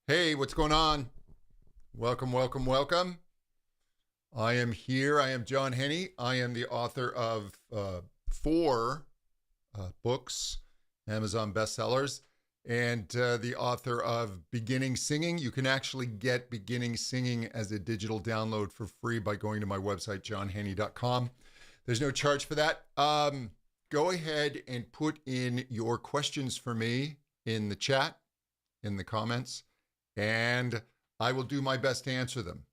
Hey, what's going on? Welcome, welcome, welcome. I am here. I am John Henny. I am the author of four books, Amazon bestsellers, and the author of Beginning Singing. You can actually get Beginning Singing as a digital download for free by going to my website, johnhenny.com. There's no charge for that. Go ahead and put in your questions for me in the chat, in the comments, and I will do my best to answer them.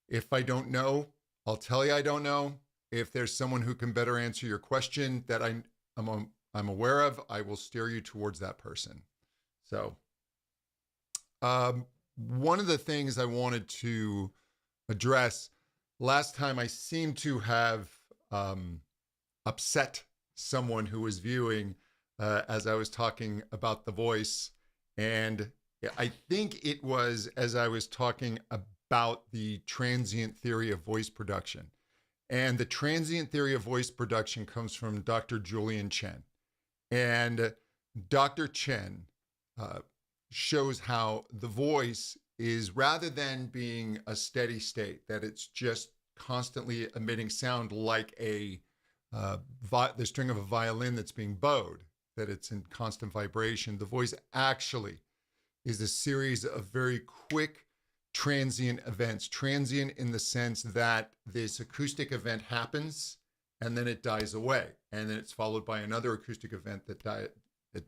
If I don't know, I'll tell you I don't know. If there's someone who can better answer your question that I'm aware of, I will steer you towards that person. So, one of the things I wanted to address last time, I seem to have upset someone who was viewing as I was talking about the voice. And I think it was as I was talking about the transient theory of voice production. And the transient theory of voice production comes from Dr. Julian Chen. And Dr. Chen shows how the voice is, rather than being a steady state, that it's just constantly emitting sound like the string of a violin that's being bowed, that it's in constant vibration. The voice actually is a series of very quick transient events. Transient in the sense that this acoustic event happens and then it dies away. And then it's followed by another acoustic event that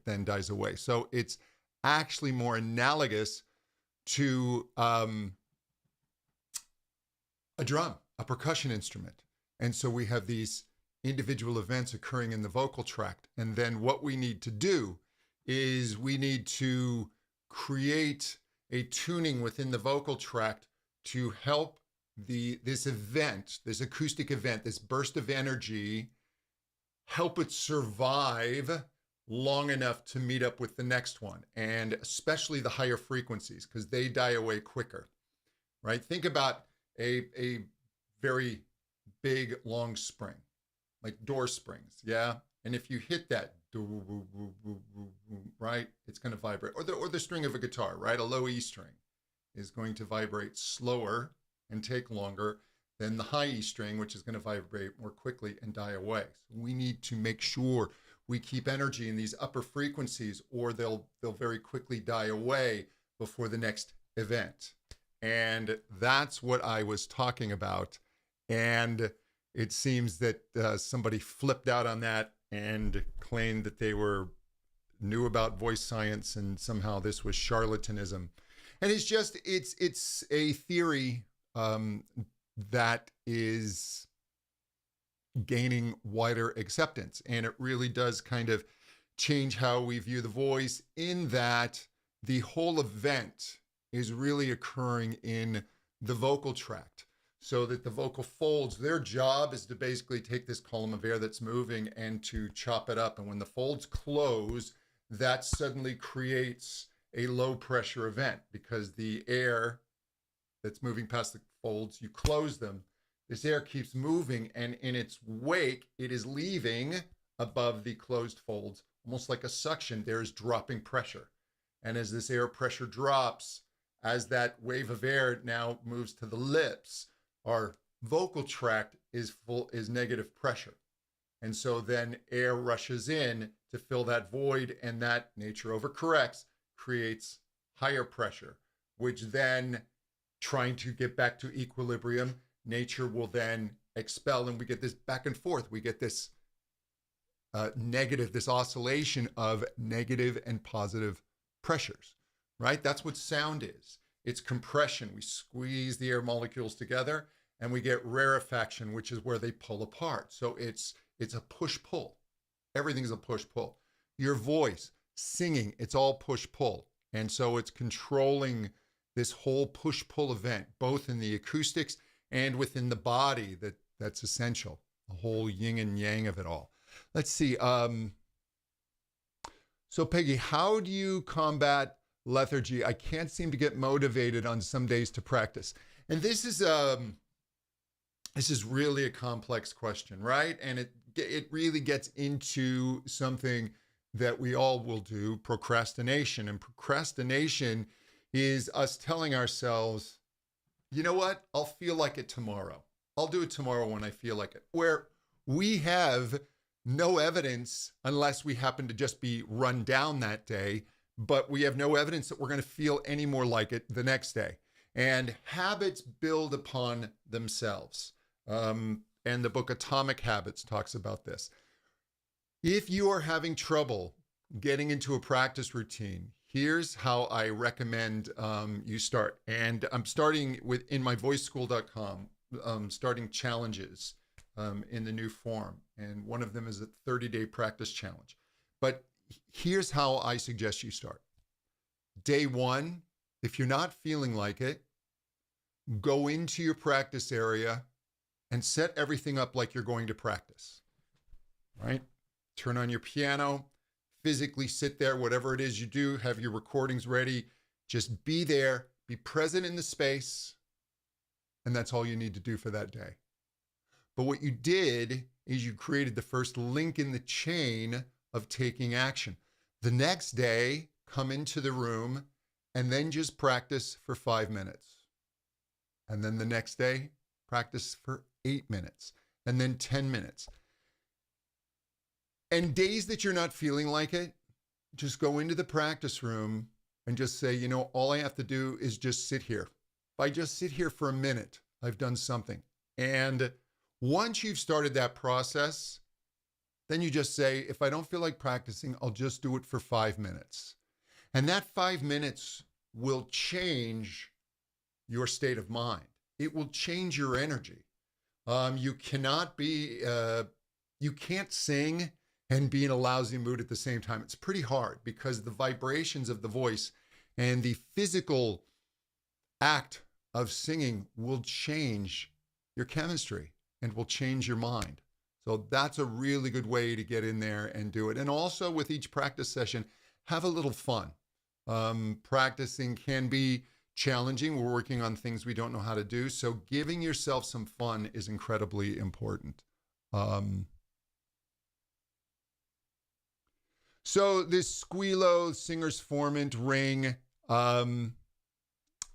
then dies away. So it's actually more analogous to a drum, a percussion instrument. And so we have these individual events occurring in the vocal tract. And then what we need to do is we need to create a tuning within the vocal tract to help this event, this acoustic event, this burst of energy, help it survive long enough to meet up with the next one, and especially the higher frequencies, because they die away quicker, right? Think about a very big, long spring, like door springs, yeah? And if you hit that, right, it's going to vibrate. Or the string of a guitar, right? A low E string is going to vibrate slower and take longer than the high E string, which is going to vibrate more quickly and die away. So we need to make sure we keep energy in these upper frequencies, or they'll very quickly die away before the next event. And that's what I was talking about. And it seems that somebody flipped out on that and claimed that they knew about voice science, and somehow this was charlatanism. And it's a theory that is gaining wider acceptance. And it really does kind of change how we view the voice, in that the whole event is really occurring in the vocal tract. So that the vocal folds, their job is to basically take this column of air that's moving and to chop it up. And when the folds close, that suddenly creates a low pressure event, because the air that's moving past the folds, you close them, this air keeps moving, and in its wake, it is leaving above the closed folds, almost like a suction. There's dropping pressure. And as this air pressure drops, as that wave of air now moves to the lips, our vocal tract is negative pressure. And so then air rushes in to fill that void, and that nature overcorrects, creates higher pressure, which then, trying to get back to equilibrium, nature will then expel, and we get this back and forth. We get this this oscillation of negative and positive pressures, right? That's what sound is. It's compression. We squeeze the air molecules together and we get rarefaction, which is where they pull apart. So it's a push-pull. Everything's a push-pull. Your voice, singing, it's all push-pull. And so it's controlling this whole push-pull event, both in the acoustics and within the body. That's essential, the whole yin and yang of it all. Let's see. So Peggy, how do you combat lethargy? I can't seem to get motivated on some days to practice. And this is really a complex question, right? And it really gets into something that we all will do, procrastination. And procrastination is us telling ourselves, you know what? I'll feel like it tomorrow. I'll do it tomorrow when I feel like it. Where we have no evidence, unless we happen to just be run down that day, but we have no evidence that we're going to feel any more like it the next day. And habits build upon themselves. And the book Atomic Habits talks about this. If you are having trouble getting into a practice routine, here's how I recommend you start. And I'm starting with, in my voiceschool.com, starting challenges in the new form. And one of them is a 30-day practice challenge. But here's how I suggest you start. Day one, if you're not feeling like it, go into your practice area and set everything up like you're going to practice, right? Turn on your piano, physically sit there, whatever it is you do, have your recordings ready. Just be there, be present in the space, and that's all you need to do for that day. But what you did is you created the first link in the chain of taking action. The next day, come into the room and then just practice for 5 minutes. And then the next day, practice for 8 minutes, and then 10 minutes. And days that you're not feeling like it, just go into the practice room and just say, you know, all I have to do is just sit here. If I just sit here for a minute, I've done something. And once you've started that process, then you just say, if I don't feel like practicing, I'll just do it for 5 minutes. And that 5 minutes will change your state of mind. It will change your energy. You can't sing and be in a lousy mood at the same time. It's pretty hard because the vibrations of the voice and the physical act of singing will change your chemistry and will change your mind. So that's a really good way to get in there and do it. And also with each practice session, have a little fun. Practicing can be challenging. We're working on things we don't know how to do. So giving yourself some fun is incredibly important. So this squealo, singer's formant, ring.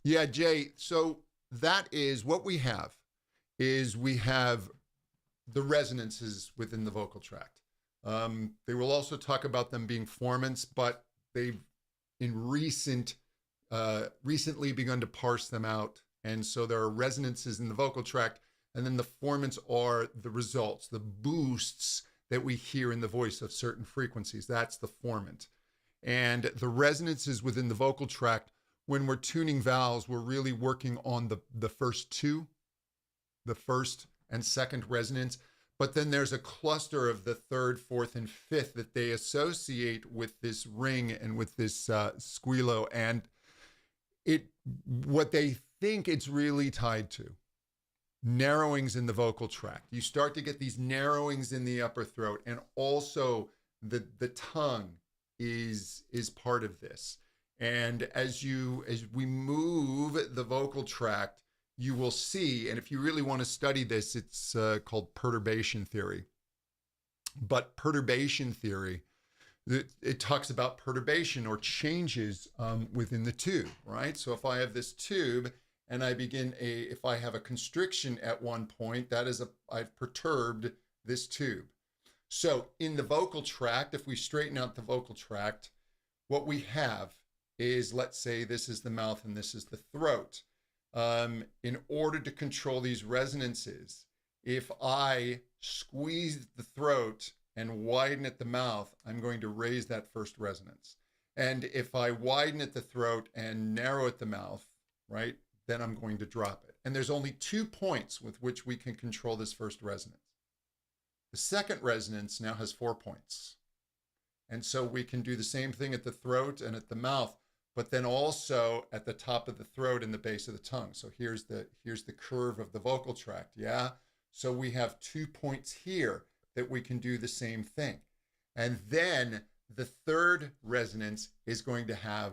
Yeah, Jay, so that is what we have the resonances within the vocal tract. They will also talk about them being formants, but they've in recently begun to parse them out. And so there are resonances in the vocal tract, and then the formants are the results, the boosts that we hear in the voice of certain frequencies. That's the formant. And the resonances within the vocal tract, when we're tuning vowels, we're really working on the first two, the first and second resonance. But then there's a cluster of the third, fourth, and fifth that they associate with this ring and with this squealo. And what they think it's really tied to, narrowings in the vocal tract. You start to get these narrowings in the upper throat, and also the tongue is part of this. And as we move the vocal tract, you will see, and if you really want to study this, it's called perturbation theory. But perturbation theory, it talks about perturbation or changes within the tube, right? So if I have this tube and I if I have a constriction at one point, that is I've perturbed this tube. So in the vocal tract, if we straighten out the vocal tract, what we have is, let's say this is the mouth and this is the throat. In order to control these resonances, if I squeeze the throat and widen at the mouth, I'm going to raise that first resonance. And if I widen at the throat and narrow at the mouth, right, then I'm going to drop it. And there's only 2 points with which we can control this first resonance. The second resonance now has 4 points. And so we can do the same thing at the throat and at the mouth, but then also at the top of the throat and the base of the tongue. So here's the curve of the vocal tract, yeah? So we have 2 points here that we can do the same thing. And then the third resonance is going to have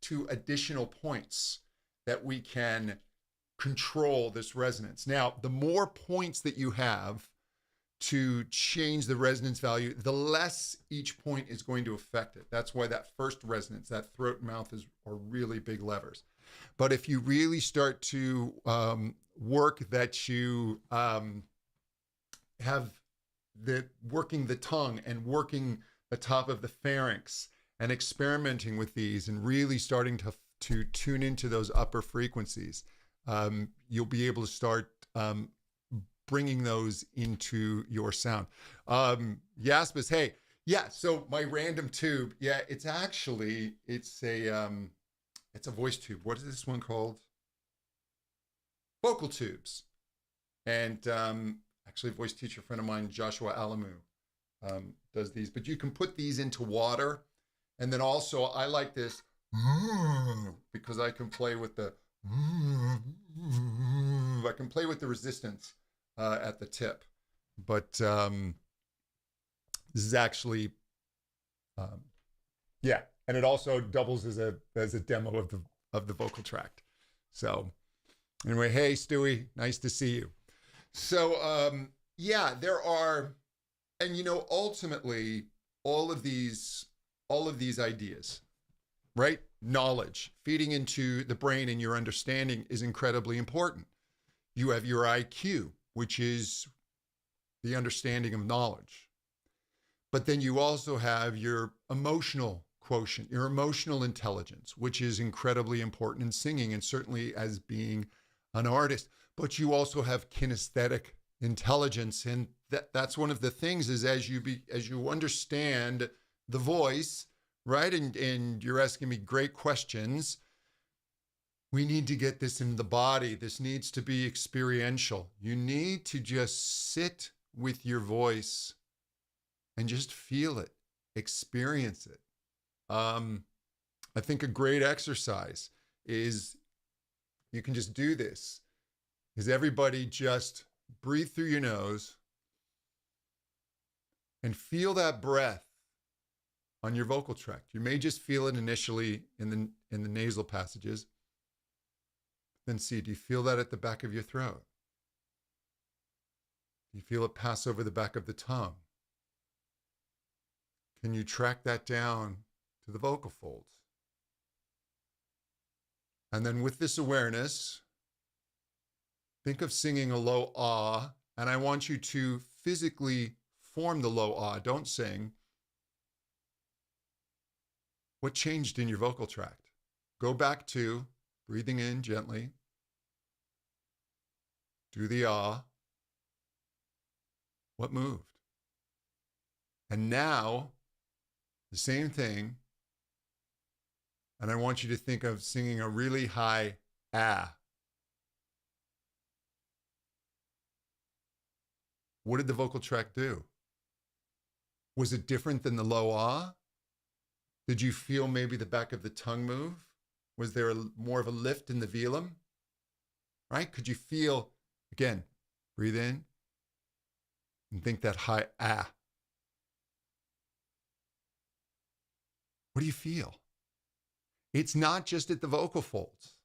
two additional points that we can control this resonance. Now, the more points that you have, to change the resonance value, the less each point is going to affect it. That's why that first resonance, that throat and mouth are really big levers. But if you really start to work that you have working the tongue and working the top of the pharynx and experimenting with these and really starting to tune into those upper frequencies, you'll be able to start bringing those into your sound. Yaspis, hey, yeah, so my random tube, yeah, it's a voice tube. What is this one called? Vocal tubes. And actually a voice teacher friend of mine, Joshua Alamu, does these, but you can put these into water. And then also I like this because I can play with the resistance at the tip. But this is actually, yeah. And it also doubles as a demo of the vocal tract. So anyway, hey Stewie, nice to see you. So yeah, there are, and ultimately all of these ideas, right? Knowledge feeding into the brain and your understanding is incredibly important. You have your IQ, which is the understanding of knowledge. But then you also have your emotional quotient, your emotional intelligence, which is incredibly important in singing and certainly as being an artist. But you also have kinesthetic intelligence, and that's one of the things is as you understand the voice, right? And you're asking me great questions. We need to get this in the body. This needs to be experiential. You need to just sit with your voice and just feel it, experience it. I think a great exercise is, you can just do this, is everybody just breathe through your nose and feel that breath on your vocal tract. You may just feel it initially in the nasal passages. Then see, do you feel that at the back of your throat? Do you feel it pass over the back of the tongue? Can you track that down to the vocal folds? And then with this awareness, think of singing a low ah, and I want you to physically form the low ah, don't sing. What changed in your vocal tract? Go back to breathing in gently. Do the ah. What moved? And now, the same thing, and I want you to think of singing a really high ah. What did the vocal tract do? Was it different than the low ah? Did you feel maybe the back of the tongue move? Was there more of a lift in the velum? Right? Could you feel, again, breathe in and think that high ah. What do you feel? It's not just at the vocal folds.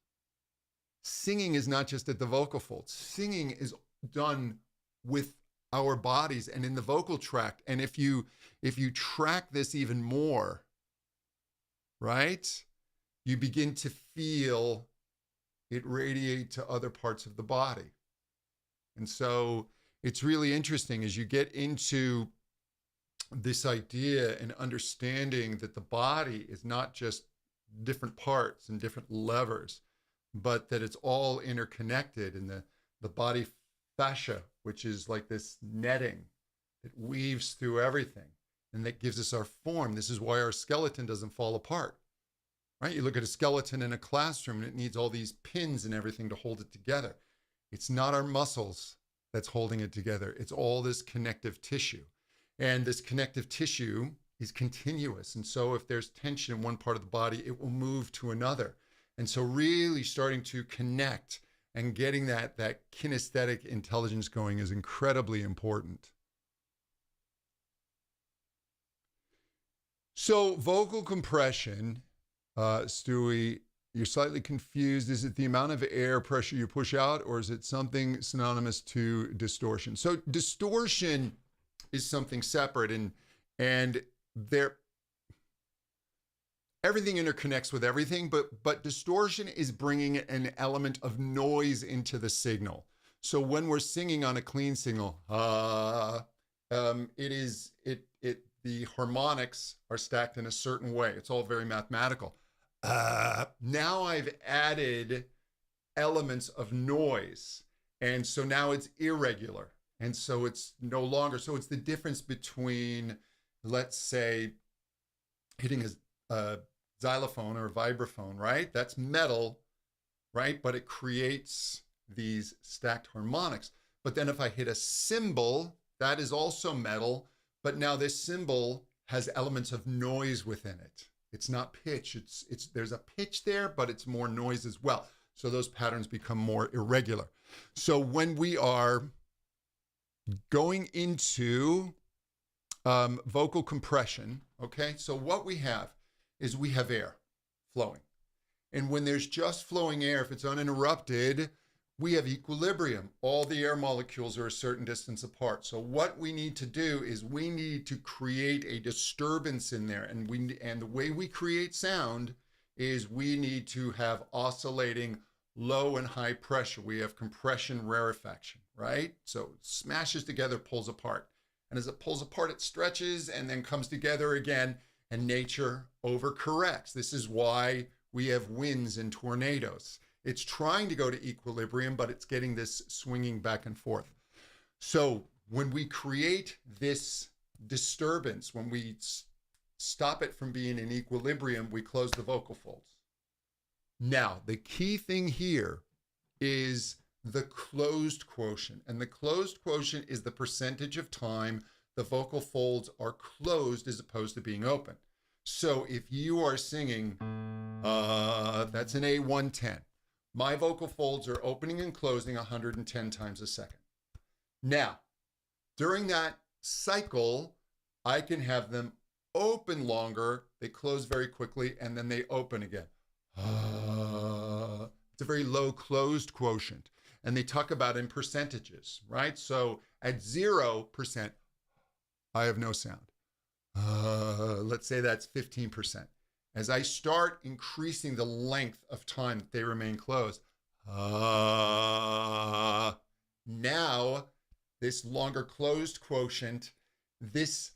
Singing is not just at the vocal folds. Singing is done with our bodies and in the vocal tract. And if you track this even more, right, you begin to feel it radiate to other parts of the body. And so it's really interesting as you get into this idea and understanding that the body is not just different parts and different levers, but that it's all interconnected, and the body fascia, which is like this netting that weaves through everything and that gives us our form. This is why our skeleton doesn't fall apart, right? You look at a skeleton in a classroom and it needs all these pins and everything to hold it together. It's not our muscles that's holding it together. It's all this connective tissue. And this connective tissue is continuous. And so if there's tension in one part of the body, it will move to another. And so really starting to connect and getting that kinesthetic intelligence going is incredibly important. So vocal compression, Stewie, you're slightly confused. Is it the amount of air pressure you push out, or is it something synonymous to distortion? So distortion is something separate, and there everything interconnects with everything, but distortion is bringing an element of noise into the signal. So when we're singing on a clean signal, the harmonics are stacked in a certain way. It's all very mathematical. Now I've added elements of noise, and so now it's irregular, and so it's no longer. So it's the difference between, let's say, hitting a xylophone or a vibraphone, right? That's metal, right? But it creates these stacked harmonics. But then if I hit a cymbal, that is also metal, but now this cymbal has elements of noise within it. It's not pitch. There's a pitch there, but it's more noise as well. So those patterns become more irregular. So when we are going into vocal compression, okay, so what we have is we have air flowing. And when there's just flowing air, if it's uninterrupted, we have equilibrium. All the air molecules are a certain distance apart. So what we need to do is we need to create a disturbance in there. And the way we create sound is we need to have oscillating low and high pressure. We have compression, rarefaction, right? So it smashes together, pulls apart. And as it pulls apart, it stretches and then comes together again, and nature overcorrects. This is why we have winds and tornadoes. It's trying to go to equilibrium, but it's getting this swinging back and forth. So when we create this disturbance, when we stop it from being in equilibrium, we close the vocal folds. Now, the key thing here is the closed quotient. And the closed quotient is the percentage of time the vocal folds are closed as opposed to being open. So if you are singing, that's an A110. My vocal folds are opening and closing 110 times a second. Now, during that cycle, I can have them open longer, they close very quickly, and then they open again. It's a very low closed quotient. And they talk about in percentages, right? So at 0%, I have no sound. Let's say that's 15%. As I start increasing the length of time that they remain closed, now this longer closed quotient, this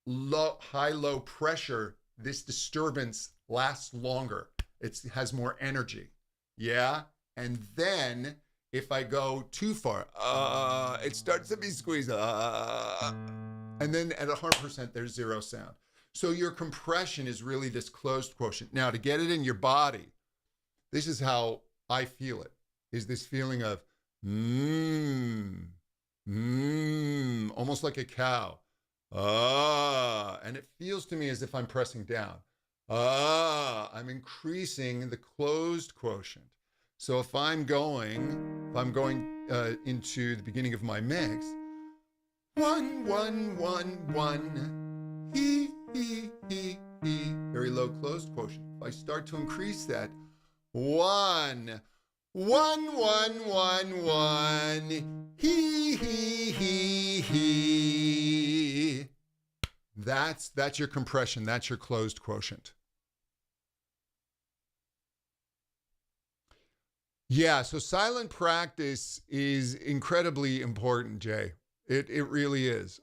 high-low pressure, this disturbance lasts longer. It has more energy, yeah? And then if I go too far, it starts to be squeezed, and then at 100%, there's zero sound. So your compression is really this closed quotient. Now, to get it in your body, this is how I feel it, is this feeling of almost like a cow. And it feels to me as if I'm pressing down. I'm increasing the closed quotient. So if I'm going into the beginning of my mix, 1, 1, 1, 1, he, very low closed quotient. If I start to increase that, 1, 1, 1, 1, 1, he. That's your compression. That's your closed quotient. Yeah, so silent practice is incredibly important, Jay. It really is.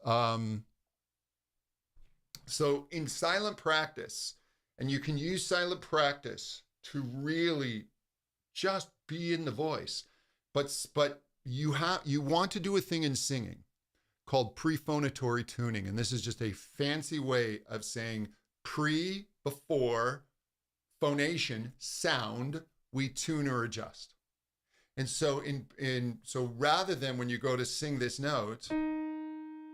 So in silent practice, and you can use silent practice to really just be in the voice, but you want to do a thing in singing called prephonatory tuning, and this is just a fancy way of saying before phonation, sound, we tune or adjust. And so so rather than when you go to sing this note,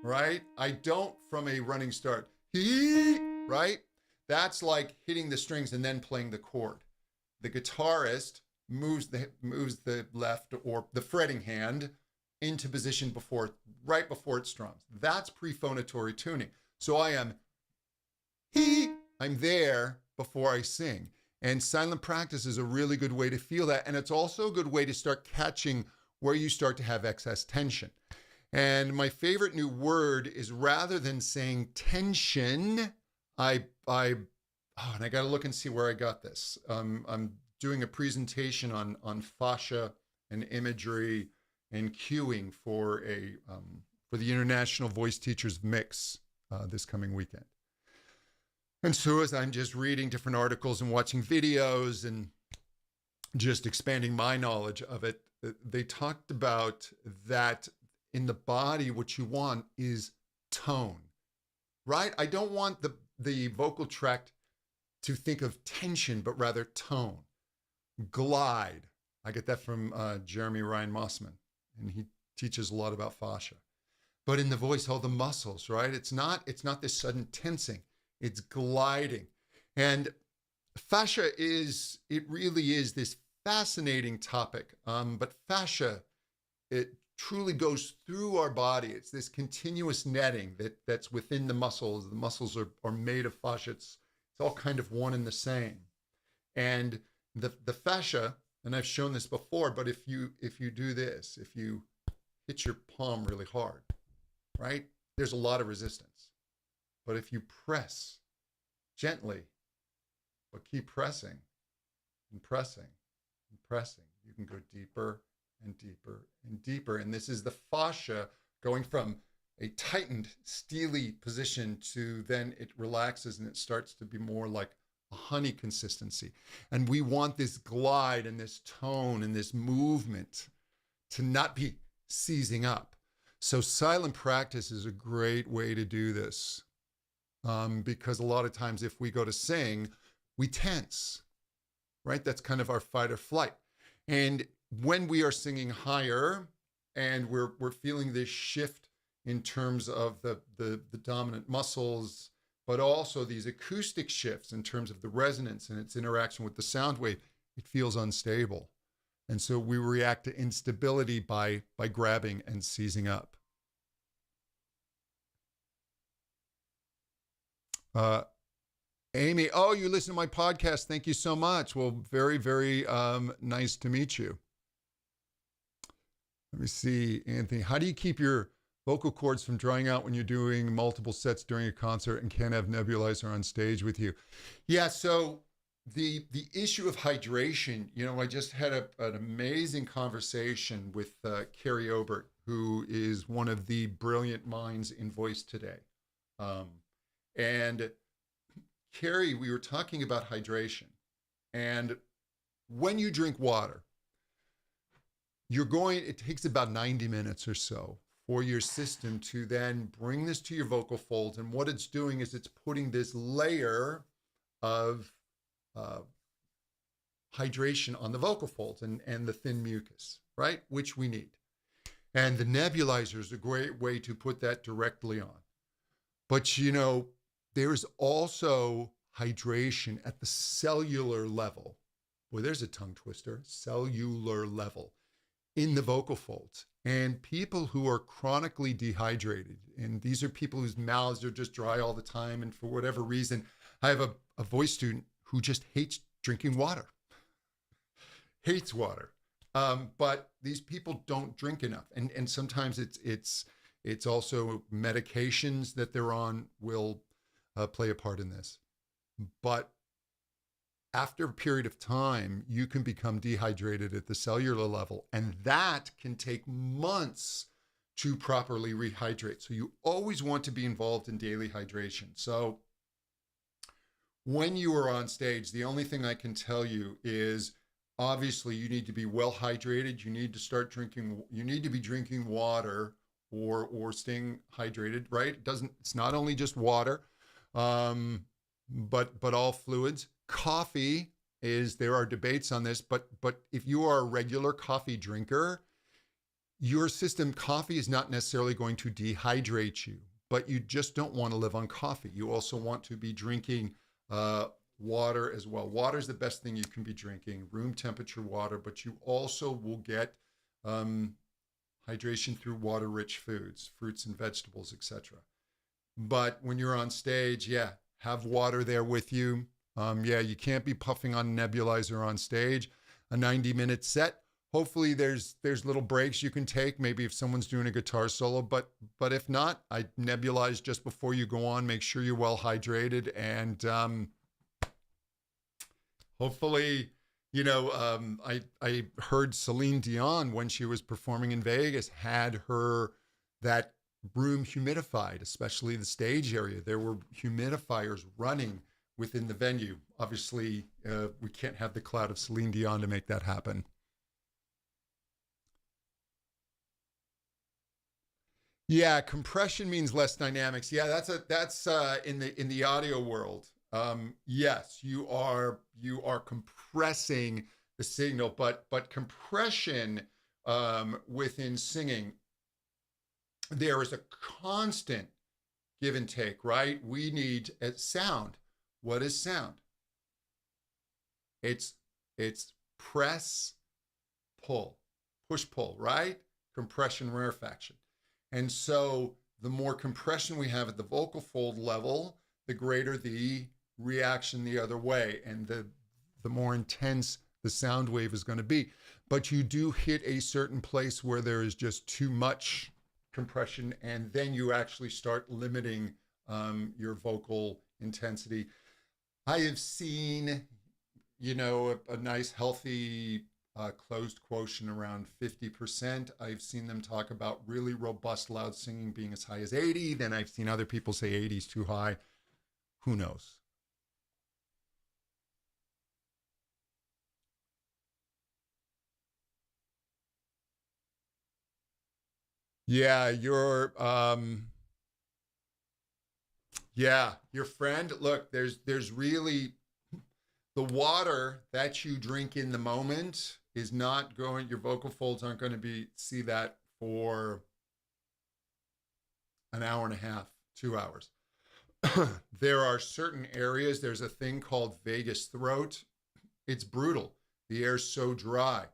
right? I don't from a running start, right? That's like hitting the strings and then playing the chord. The guitarist moves the left or the fretting hand into position right before it strums. That's prephonatory tuning. So I am I'm there before I sing. And silent practice is a really good way to feel that. And it's also a good way to start catching where you start to have excess tension. And my favorite new word is, rather than saying tension, and I got to look and see where I got this. I'm doing a presentation on fascia and imagery and cueing for the International Voice Teachers Mix this coming weekend. And so as I'm just reading different articles and watching videos and just expanding my knowledge of it, they talked about that in the body, what you want is tone, right? I don't want the vocal tract to think of tension, but rather tone. Glide. I get that from Jeremy Ryan Mossman, and he teaches a lot about fascia. But in the voice, all the muscles, right? It's not this sudden tensing. It's gliding. And fascia really is this fascinating topic. But fascia, it truly goes through our body. It's this continuous netting that's within the muscles. The muscles are made of fascia. It's all kind of one and the same. And the fascia, and I've shown this before, but if you do this, if you hit your palm really hard, right? There's a lot of resistance. But if you press gently, but keep pressing and pressing and pressing, you can go deeper and deeper and deeper. And this is the fascia going from a tightened, steely position to then it relaxes and it starts to be more like a honey consistency. And we want this glide and this tone and this movement to not be seizing up. So silent practice is a great way to do this, because a lot of times if we go to sing, we tense, right? That's kind of our fight or flight. And when we are singing higher and we're feeling this shift in terms of the dominant muscles, but also these acoustic shifts in terms of the resonance and its interaction with the sound wave, it feels unstable. And so we react to instability by grabbing and seizing up. Amy, oh, you listen to my podcast. Thank you so much. Well, very, very nice to meet you. Let me see, Anthony. How do you keep your vocal cords from drying out when you're doing multiple sets during a concert and can't have nebulizer on stage with you? Yeah, so the issue of hydration, I just had an amazing conversation with Carrie Obert, who is one of the brilliant minds in voice today. And Carrie, we were talking about hydration. And when you drink water, it takes about 90 minutes or so for your system to then bring this to your vocal folds. And what it's doing is it's putting this layer of hydration on the vocal folds and the thin mucus, right? Which we need. And the nebulizer is a great way to put that directly on. But, there's also hydration at the cellular level. Boy, there's a tongue twister. Cellular level in the vocal folds. And people who are chronically dehydrated, and these are people whose mouths are just dry all the time, and for whatever reason, I have a voice student who just hates drinking water. Hates water. But these people don't drink enough. And sometimes it's also medications that they're on will play a part in this. But after a period of time, you can become dehydrated at the cellular level, and that can take months to properly rehydrate. So you always want to be involved in daily hydration. So when you are on stage, the only thing I can tell you is, obviously, you need to be well hydrated. You need to be drinking water or staying hydrated, right? It's not only just water, but all fluids. Coffee there are debates on this, but if you are a regular coffee drinker, your system, coffee is not necessarily going to dehydrate you, but you just don't want to live on coffee. You also want to be drinking water as well. Water is the best thing you can be drinking, room temperature water, but you also will get hydration through water-rich foods, fruits and vegetables, etc. But when you're on stage, have water there with you. You can't be puffing on a nebulizer on stage. A 90-minute set, hopefully there's little breaks you can take, maybe if someone's doing a guitar solo, but if not, I nebulize just before you go on. Make sure you're well hydrated, and hopefully, I heard Celine Dion, when she was performing in Vegas, had that room humidified, especially the stage area. There were humidifiers running within the venue. Obviously, we can't have the cloud of Celine Dion to make that happen. Yeah, compression means less dynamics. Yeah, that's in the audio world. Yes, you are compressing the signal, but compression within singing, there is a constant give and take, right? We need sound. What is sound? It's it's press, pull, push pull, right? Compression, rarefaction. And so the more compression we have at the vocal fold level, the greater the reaction the other way, and the more intense the sound wave is going to be. But you do hit a certain place where there is just too much compression, and then you actually start limiting your vocal intensity. I have seen, a nice healthy closed quotient around 50%. I've seen them talk about really robust loud singing being as high as 80. Then I've seen other people say 80 is too high. Who knows? Yeah, your friend. Look, there's really the water that you drink in the moment is not going, your vocal folds aren't going to see that for an hour and a half, 2 hours. There are certain areas, there's a thing called vagus throat. It's brutal. The air's so dry.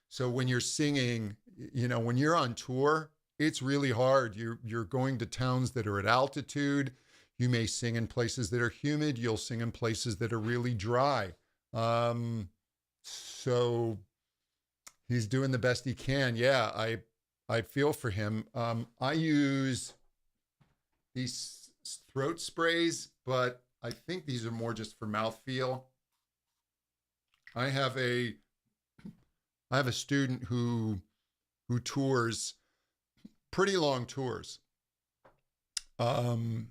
So when you're singing, when you're on tour, it's really hard. You're going to towns that are at altitude. You may sing in places that are humid. You'll sing in places that are really dry. So he's doing the best he can. Yeah, I feel for him. I use these throat sprays, but I think these are more just for mouthfeel. I have a student who tours pretty long tours um,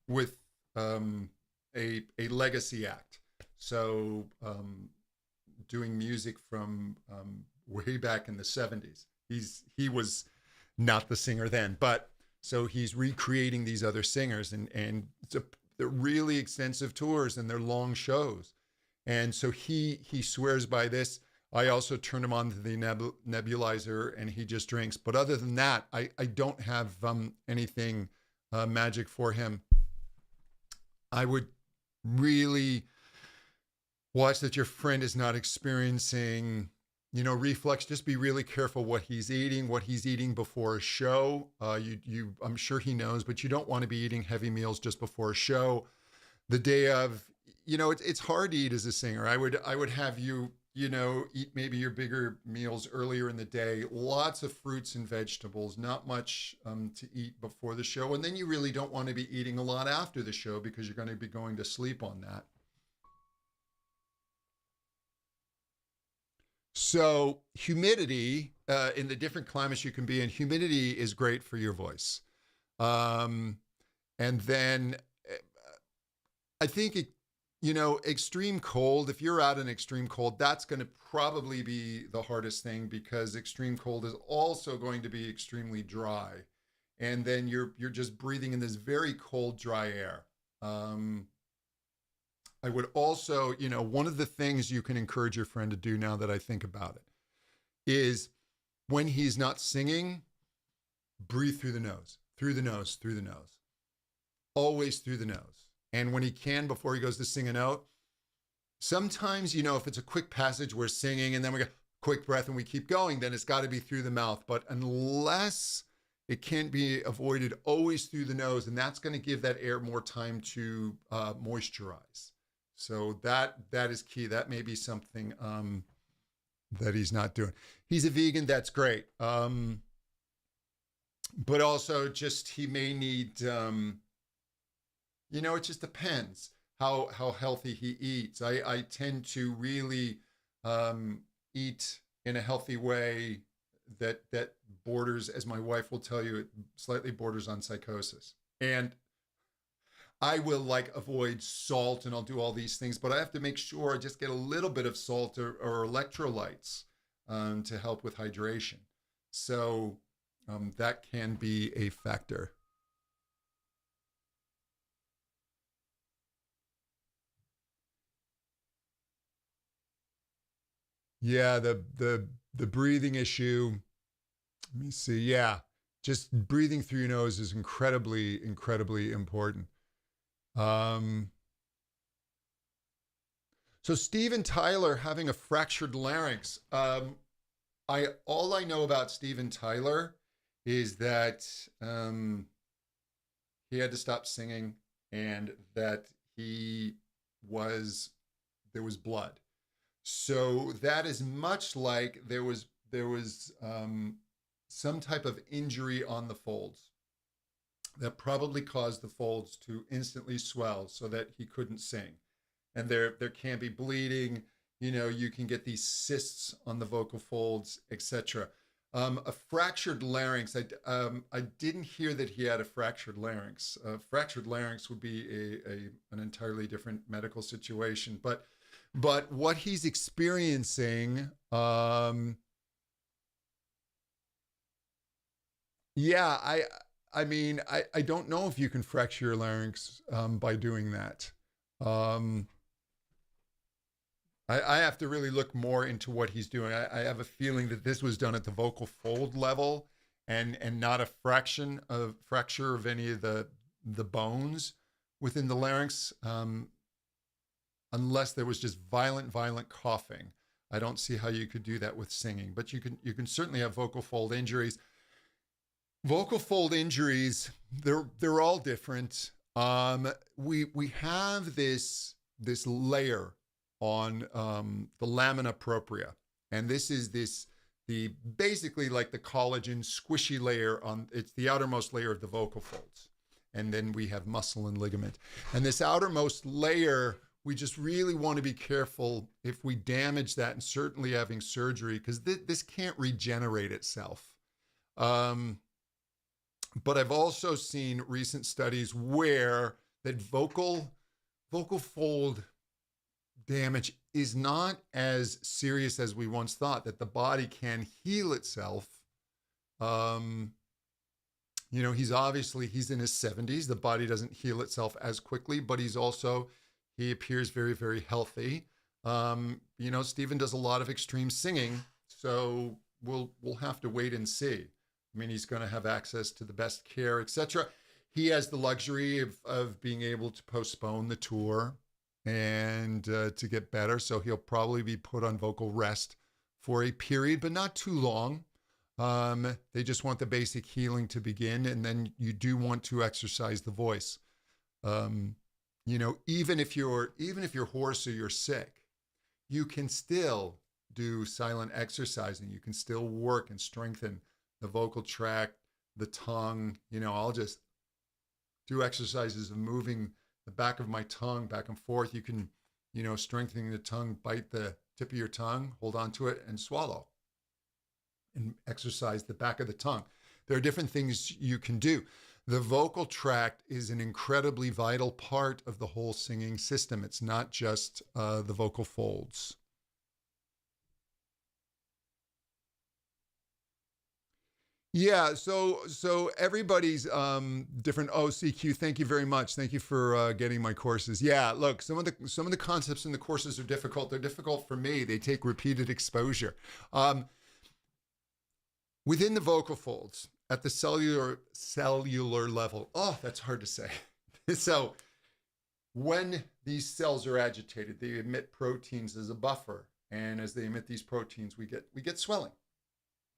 with a legacy act. So doing music from way back in the 70s. He was not the singer then, but so he's recreating these other singers, and they're really extensive tours and they're long shows. And so he swears by this. I also turn him on to the nebulizer, and he just drinks. But other than that, I don't have anything magic for him. I would really watch that your friend is not experiencing, reflux. Just be really careful what he's eating before a show. I'm sure he knows, but you don't want to be eating heavy meals just before a show. The day of, it's hard to eat as a singer. I would have you, eat maybe your bigger meals earlier in the day, lots of fruits and vegetables, not much to eat before the show. And then you really don't want to be eating a lot after the show because you're going to be going to sleep on that. So humidity, in the different climates you can be in, humidity is great for your voice. Um, and then I think extreme cold, if you're out in extreme cold, that's going to probably be the hardest thing, because extreme cold is also going to be extremely dry. And then you're just breathing in this very cold, dry air. I would also, one of the things you can encourage your friend to do, now that I think about it, is when he's not singing, breathe through the nose, through the nose, through the nose, always through the nose. And when he can, before he goes to sing a note, sometimes, if it's a quick passage, we're singing and then we go quick breath and we keep going, then it's got to be through the mouth. But unless it can't be avoided, always through the nose. And that's going to give that air more time to moisturize. So that is key. That may be something that he's not doing. He's a vegan. That's great. But also just he may need, it just depends how healthy he eats. I tend to really eat in a healthy way that borders, as my wife will tell you, it slightly borders on psychosis. And I will like avoid salt and I'll do all these things, but I have to make sure I just get a little bit of salt or electrolytes to help with hydration. So that can be a factor. Yeah, the breathing issue. Let me see. Yeah, just breathing through your nose is incredibly important. Um, so Steven Tyler having a fractured larynx. I all I know about Steven Tyler is that he had to stop singing and that he was there was blood. So that is much like there was some type of injury on the folds that probably caused the folds to instantly swell so that he couldn't sing. And there can be bleeding. You can get these cysts on the vocal folds, etc. A fractured larynx. I didn't hear that he had a fractured larynx. Fractured larynx would be an entirely different medical situation. But what he's experiencing, yeah, I mean, I don't know if you can fracture your larynx by doing that. Um, I have to really look more into what he's doing. I have a feeling that this was done at the vocal fold level and not a fracture of any of the bones within the larynx, unless there was just violent coughing. I don't see how you could do that with singing, but you can certainly have vocal fold injuries. Vocal fold injuries, they're all different. We have this layer on the lamina propria, and this is the basically like the collagen squishy layer on it's the outermost layer of the vocal folds, and then we have muscle and ligament, and this outermost layer. We just really want to be careful if we damage that, and certainly having surgery because this can't regenerate itself. Um, but I've also seen recent studies where that vocal fold damage is not as serious as we once thought, that the body can heal itself. Um, he's in his 70s. The body doesn't heal itself as quickly, but he appears very healthy. Stephen does a lot of extreme singing, so we'll have to wait and see. I mean, he's going to have access to the best care, etc. He has the luxury of being able to postpone the tour and to get better. So he'll probably be put on vocal rest for a period, but not too long. They just want the basic healing to begin, and then you do want to exercise the voice. Even if you're hoarse or you're sick, you can still do silent exercising. You can still work and strengthen the vocal tract, the tongue. I'll just do exercises of moving the back of my tongue back and forth. You can, strengthening the tongue, bite the tip of your tongue, hold on to it and swallow and exercise the back of the tongue. There are different things you can do. The vocal tract is an incredibly vital part of the whole singing system. It's not just the vocal folds. Yeah, so everybody's different. Oh, CQ, thank you very much. Thank you for getting my courses. Yeah, look, some of the concepts in the courses are difficult. They're difficult for me. They take repeated exposure. Within the vocal folds, at the cellular level. Oh, that's hard to say. So when these cells are agitated, they emit proteins as a buffer, and as they emit these proteins, we get swelling.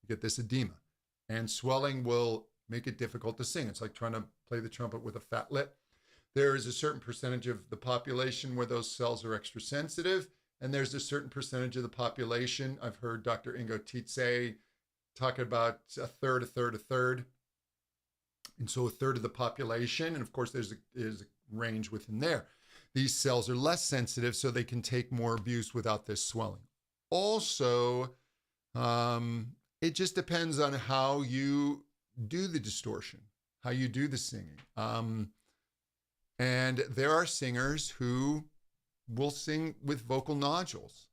We get this edema. And swelling will make it difficult to sing. It's like trying to play the trumpet with a fat lip. There is a certain percentage of the population where those cells are extra sensitive, and there's a certain percentage of the population. I've heard Dr. Ingo Tietze talking about a third, a third, a third. And so a third of the population, and of course there's a range within there. These cells are less sensitive, so they can take more abuse without this swelling. Also, it just depends on how you do the distortion, how you do the singing. And there are singers who will sing with vocal nodules.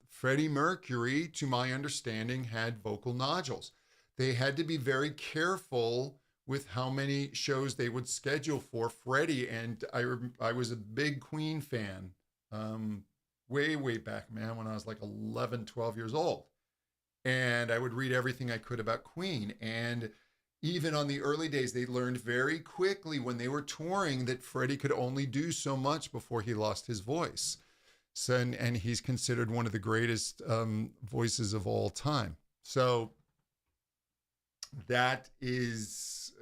Freddie Mercury, to my understanding, had vocal nodules. They had to be very careful with how many shows they would schedule for Freddie. And I was a big Queen fan way, way back, man, when I was like 11, 12 years old. And I would read everything I could about Queen. And even on the early days, they learned very quickly when they were touring that Freddie could only do so much before he lost his voice. So, and he's considered one of the greatest voices of all time. So that is,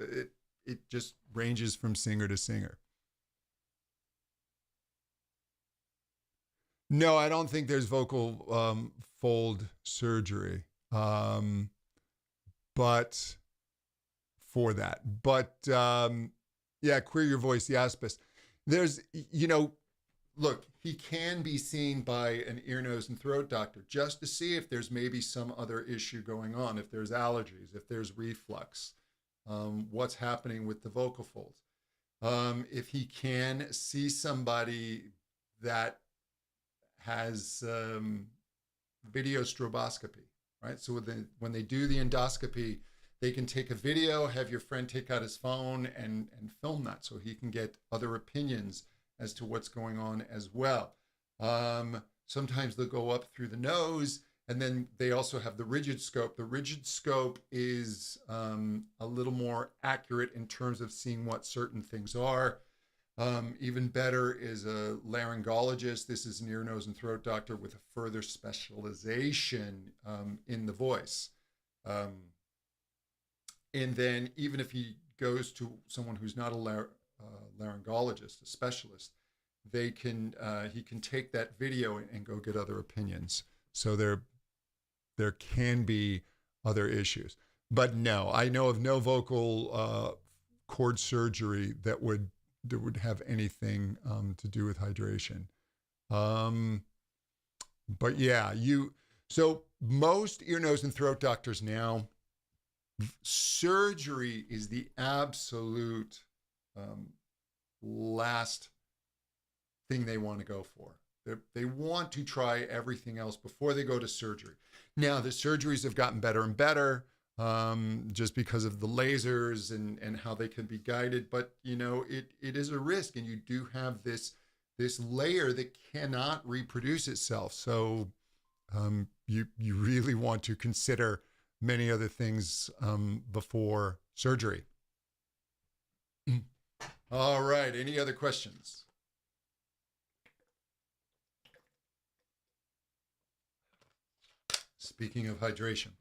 it just ranges from singer to singer. No, I don't think there's vocal fold surgery, but for that. But yeah, queer your voice, the aspis. There's, look, he can be seen by an ear, nose, and throat doctor just to see if there's maybe some other issue going on, if there's allergies, if there's reflux, what's happening with the vocal folds. If he can see somebody that has video stroboscopy, right? So when they do the endoscopy, they can take a video, have your friend take out his phone and film that so he can get other opinions as to what's going on as well. Sometimes they'll go up through the nose, and then they also have the rigid scope. The rigid scope is a little more accurate in terms of seeing what certain things are. Even better is a laryngologist. This is an ear, nose, and throat doctor with a further specialization in the voice. And then even if he goes to someone who's not a laryngologist, a specialist, he can take that video and go get other opinions. So there can be other issues. But no, I know of no vocal cord surgery that would have anything to do with hydration. But yeah, so most ear, nose, and throat doctors now, surgery is the absolute last thing they want to go for. They want to try everything else before they go to surgery. Now, the surgeries have gotten better and better just because of the lasers and how they can be guided. But, it is a risk, and you do have this layer that cannot reproduce itself. So you really want to consider many other things before surgery. All right. Any other questions? Speaking of hydration.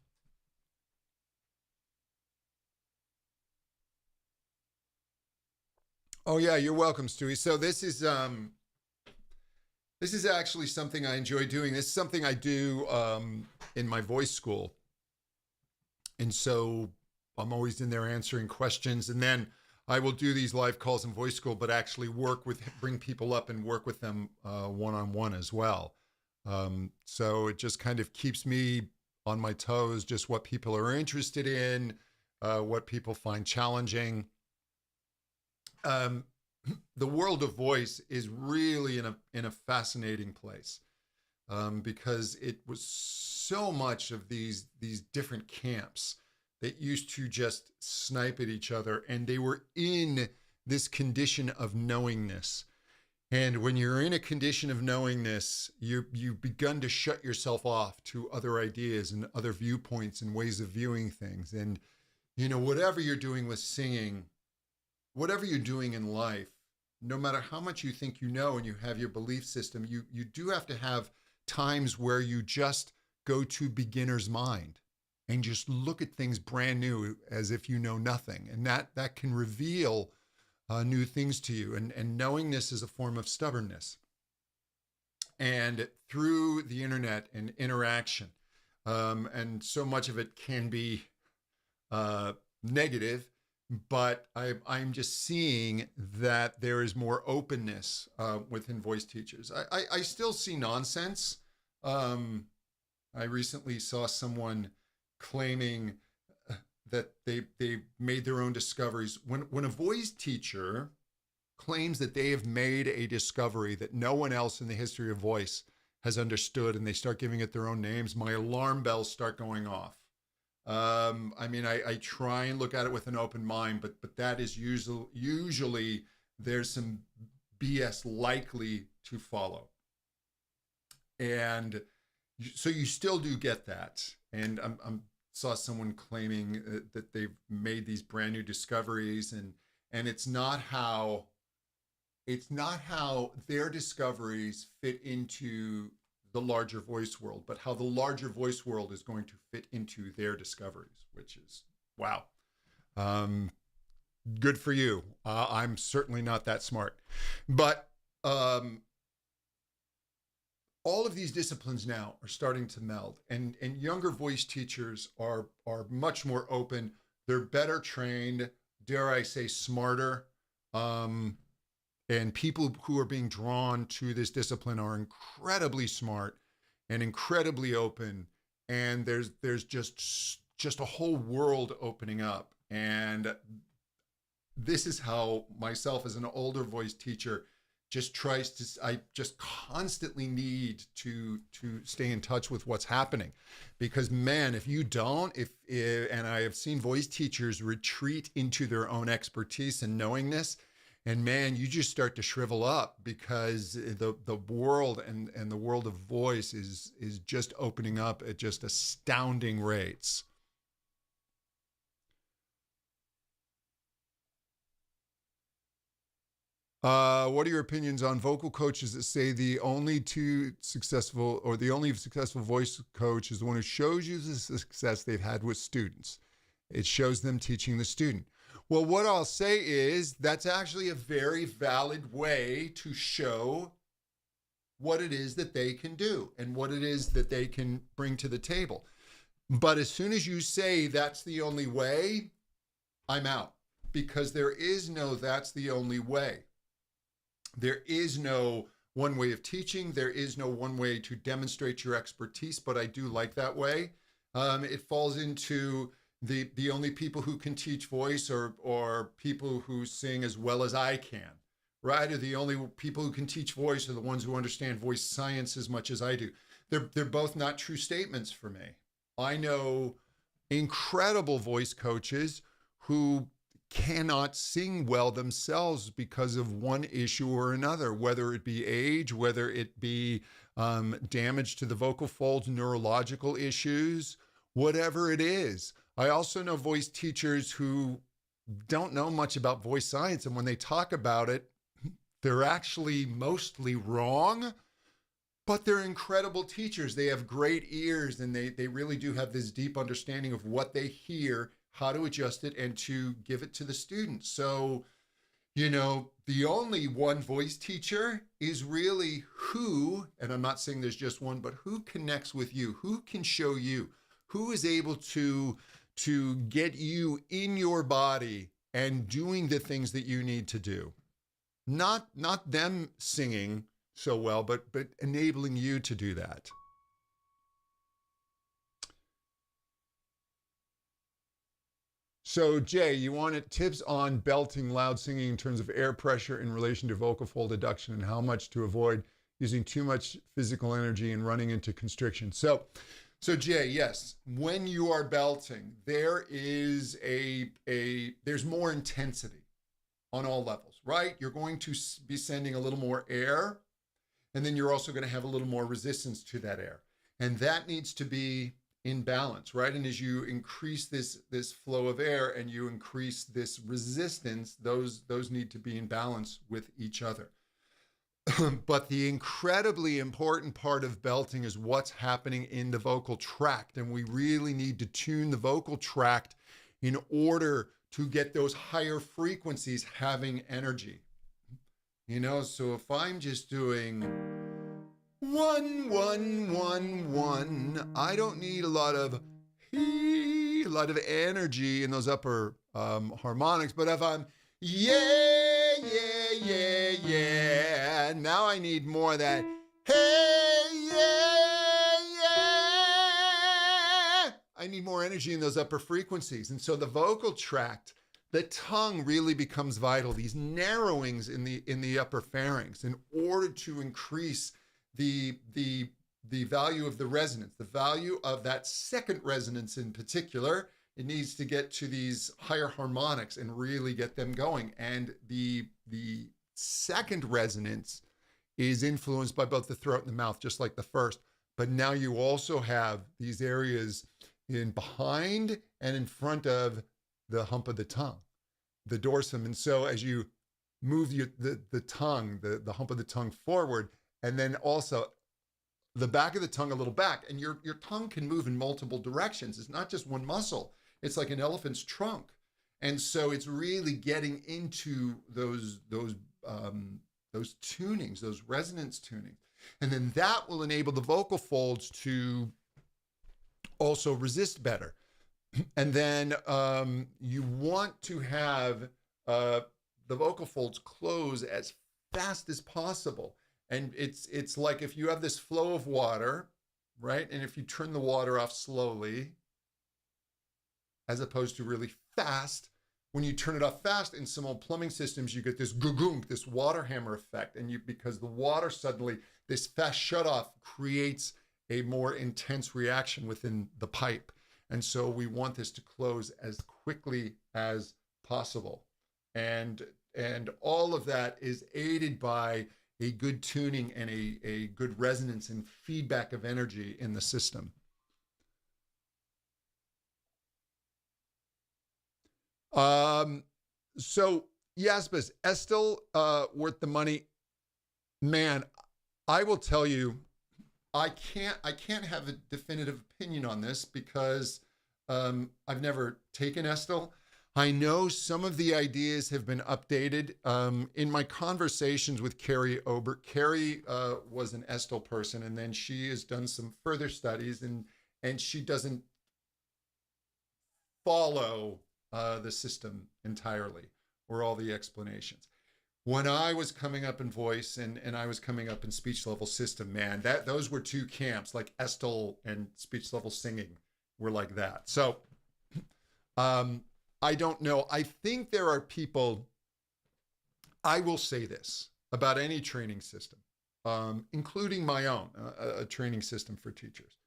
Oh yeah, you're welcome, Stewie. So this is actually something I enjoy doing. This is something I do in my voice school. And so I'm always in there answering questions, and then I will do these live calls in voice school, but actually bring people up and work with them one-on-one as well. So it just kind of keeps me on my toes, just what people are interested in, what people find challenging. The world of voice is really in a fascinating place because it was so much of these different camps that used to just snipe at each other, and they were in this condition of knowingness. And when you're in a condition of knowingness, you've begun to shut yourself off to other ideas and other viewpoints and ways of viewing things. And, whatever you're doing with singing, whatever you're doing in life, no matter how much you think you know and you have your belief system, you do have to have times where you just go to beginner's mind and just look at things brand new as if you know nothing. And that can reveal new things to you. And knowingness is a form of stubbornness. And through the internet and interaction, and so much of it can be negative, but I'm just seeing that there is more openness within voice teachers. I still see nonsense. I recently saw someone claiming that they made their own discoveries. When a voice teacher claims that they have made a discovery that no one else in the history of voice has understood, and they start giving it their own names, my alarm bells start going off. I mean, I try and look at it with an open mind, but that is usually there's some BS likely to follow. And so you still do get that. And I'm saw someone claiming that they've made these brand new discoveries, and it's not how their discoveries fit into the larger voice world, but how the larger voice world is going to fit into their discoveries, which is, wow. Good for you. I'm certainly not that smart. But all of these disciplines now are starting to meld, and younger voice teachers are much more open. They're better trained, dare I say smarter. And people who are being drawn to this discipline are incredibly smart and incredibly open. And there's just a whole world opening up. And this is how myself as an older voice teacher I just constantly need to stay in touch with what's happening, because man, if you don't, and I have seen voice teachers retreat into their own expertise and knowingness, and man, you just start to shrivel up, because the world and the world of voice is just opening up at just astounding rates. What are your opinions on vocal coaches that say the only successful voice coach is the one who shows you the success they've had with students? It shows them teaching the student. Well, what I'll say is that's actually a very valid way to show what it is that they can do and what it is that they can bring to the table. But as soon as you say that's the only way, I'm out, because there is no that's the only way. There is no one way of teaching. There is no one way to demonstrate your expertise, but I do like that way. It falls into the only people who can teach voice or people who sing as well as I can, right? Or the only people who can teach voice are the ones who understand voice science as much as I do. They're both not true statements for me. I know incredible voice coaches who cannot sing well themselves because of one issue or another, whether it be age, whether it be damage to the vocal folds, neurological issues, whatever it is. I also know voice teachers who don't know much about voice science, and when they talk about it, they're actually mostly wrong, but they're incredible teachers. They have great ears, and they really do have this deep understanding of what they hear, how to adjust it, and to give it to the students. So, the only one voice teacher is really who, and I'm not saying there's just one, but who connects with you, who can show you, who is able to get you in your body and doing the things that you need to do. Not them singing so well, but enabling you to do that. So Jay, you wanted tips on belting loud singing in terms of air pressure in relation to vocal fold adduction and how much to avoid using too much physical energy and running into constriction. So Jay, yes, when you are belting, there is there's more intensity on all levels, right? You're going to be sending a little more air, and then you're also going to have a little more resistance to that air. And that needs to be in balance, right? And as you increase this flow of air and you increase this resistance, those need to be in balance with each other. But the incredibly important part of belting is what's happening in the vocal tract. And we really need to tune the vocal tract in order to get those higher frequencies having energy. So if I'm just doing, 1, 1, 1, 1. I don't need a lot of energy in those upper harmonics, but if I'm yeah, yeah, yeah, yeah, now I need more of that hey, yeah, yeah. I need more energy in those upper frequencies. And so the vocal tract, the tongue really becomes vital. These narrowings in the upper pharynx, in order to increase the value of the resonance, the value of that second resonance in particular. It needs to get to these higher harmonics and really get them going. And the second resonance is influenced by both the throat and the mouth, just like the first. But now you also have these areas in behind and in front of the hump of the tongue, the dorsum. And so as you move the tongue, the hump of the tongue forward, and then also the back of the tongue a little back, and your tongue can move in multiple directions. It's not just one muscle. It's like an elephant's trunk. And so it's really getting into those tunings, those resonance tunings. And then that will enable the vocal folds to also resist better. And then you want to have the vocal folds close as fast as possible. And it's like if you have this flow of water, right? And if you turn the water off slowly, as opposed to really fast, when you turn it off fast in some old plumbing systems, you get this gugunk, this water hammer effect. And because the water suddenly, this fast shutoff creates a more intense reaction within the pipe. And so we want this to close as quickly as possible. And all of that is aided by a good tuning and a good resonance and feedback of energy in the system. So Jaspis, Estl, worth the money. Man, I will tell you, I can't have a definitive opinion on this because I've never taken Estl. I know some of the ideas have been updated. In my conversations with Carrie Obert, Carrie was an Estl person, and then she has done some further studies, and she doesn't follow the system entirely or all the explanations. When I was coming up in voice and I was coming up in speech level system, man, those were two camps, like Estl and speech level singing were like that. So I don't know. I think there are people, I will say this about any training system, including my own, a training system for teachers.